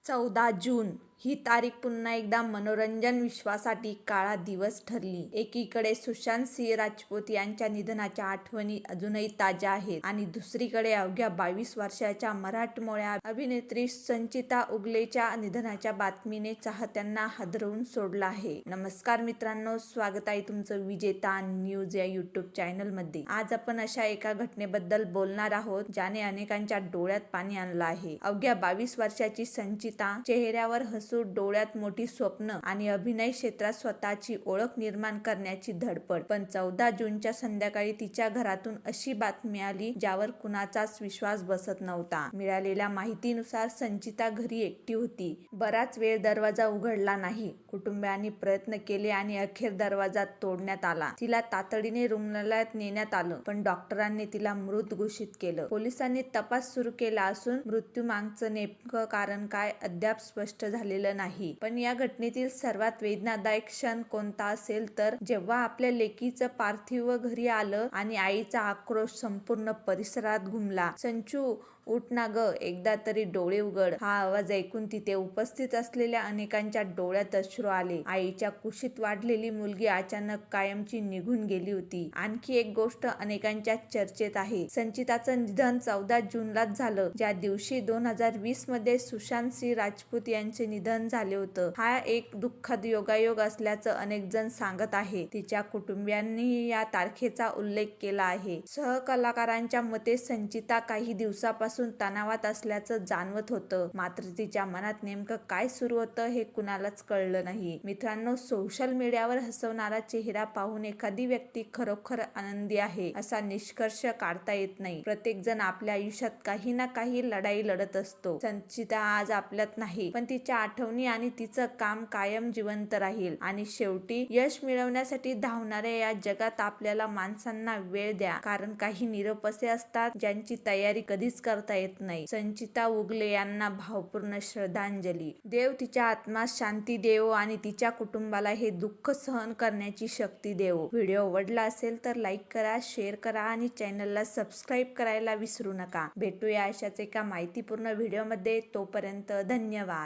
14 जून ही तारीख पुन्हा एकदा मनोरंजन विश्वासाठी काळा दिवस ठरली. एकीकडे सुशांत सिंह राजपूत यांच्या निधनाच्या आठवणी अजूनही ताज्या आहेत आणि दुसरीकडे अवघ्या 22 वर्षाच्या मराठमोळ्या अभिनेत्री संचिता उगलेच्या निधनाच्या बातमीने चाहत्यांना हादरवून सोडलं आहे. नमस्कार मित्रांनो, स्वागत आहे तुमचं विजेता न्यूज या यूट्यूब चॅनलमध्ये. आज आपण अशा एका घटनेबद्दल बोलणार आहोत ज्याने अनेकांच्या डोळ्यात पाणी आणलं आहे. अवघ्या 22 वर्षाची संचिता, चेहऱ्यावर डोळ्यात मोठी स्वप्न आणि अभिनय क्षेत्रात स्वतःची ओळख निर्माण करण्याची धडपड. पण 14 जूनच्या संध्याकाळी तिच्या घरातून अशी बातमी आली ज्यावर कुणाचाच विश्वास बसत नव्हता. मिळालेल्या माहितीनुसार संचिता घरी एकटी होती. बराच वेळ दरवाजा उघडला नाही. कुटुंबियांनी प्रयत्न केले आणि अखेर दरवाजा तोडण्यात आला. तिला तातडीने रुग्णालयात नेण्यात आलं, पण डॉक्टरांनी तिला मृत घोषित केलं. पोलिसांनी तपास सुरू केला असून मृत्यूमागचं नेमकं कारण काय अद्याप स्पष्ट झालेलं नाही. पण या घटनेतील सर्वात वेदनादायक क्षण कोणता असेल तर जेव्हा आपल्या लेकीचं पार्थिव घरी आलं आणि आईचा आक्रोश संपूर्ण परिसरात घुमला. संचू, उठ ना ग, एकदा तरी डोळे उघड. हा आवाज ऐकून तिथे उपस्थित असलेल्या अनेकांच्या डोळ्यात अश्रू आले. आईच्या कुशीत वाढलेली मुलगी अचानक कायमची निघून गेली होती. आणखी एक गोष्ट अनेकांच्या चर्चेत आहे. संचिताचं निधन 14 जूनलाच झालं, ज्या दिवशी 2020 मध्ये सुशांत सिंह राजपूत यांचे निधन झाले होतं. हा एक दुःखद योगायोग असल्याचं अनेक जण सांगत आहे. तिच्या कुटुंबियांनीही या तारखेचा उल्लेख केला आहे. सहकलाकारांच्या मते संचिता काही दिवसापासून तणावात असल्याचं जाणवत होतं, मात्र तिच्या मनात नेमकं काय सुरू होतं हे कुणालाच कळलं नाही. मित्रांनो, सोशल मीडियावर हसवणारा चेहरा पाहून एखादी व्यक्ती खरोखर आनंदी आहे असा निष्कर्ष काढता येत नाही. प्रत्येक जण आपल्या आयुष्यात काही ना काही लढाई लढत असतो. संचिता आज आपल्यात नाही, पण तिच्या आठवणी आणि तिचं काम कायम जिवंत राहील. आणि शेवटी यश मिळवण्यासाठी धावणाऱ्या या जगात आपल्याला माणसांना वेळ द्या, कारण काही निरोप असे असतात ज्यांची तयारी कधीच करता येत नाही. संचिता उगले यांना भावपूर्ण श्रद्धांजली. देव तिच्या आत्म्यास शांती देवो आणि तिच्या कुटुंबाला हे दुःख सहन करण्याची शक्ती देवो. व्हिडिओ आवडला असेल तर लाईक करा, शेअर करा आणि चॅनलला सबस्क्राईब करायला विसरू नका. भेटूया अशाच एका माहितीपूर्ण व्हिडिओमध्ये. तोपर्यंत धन्यवाद.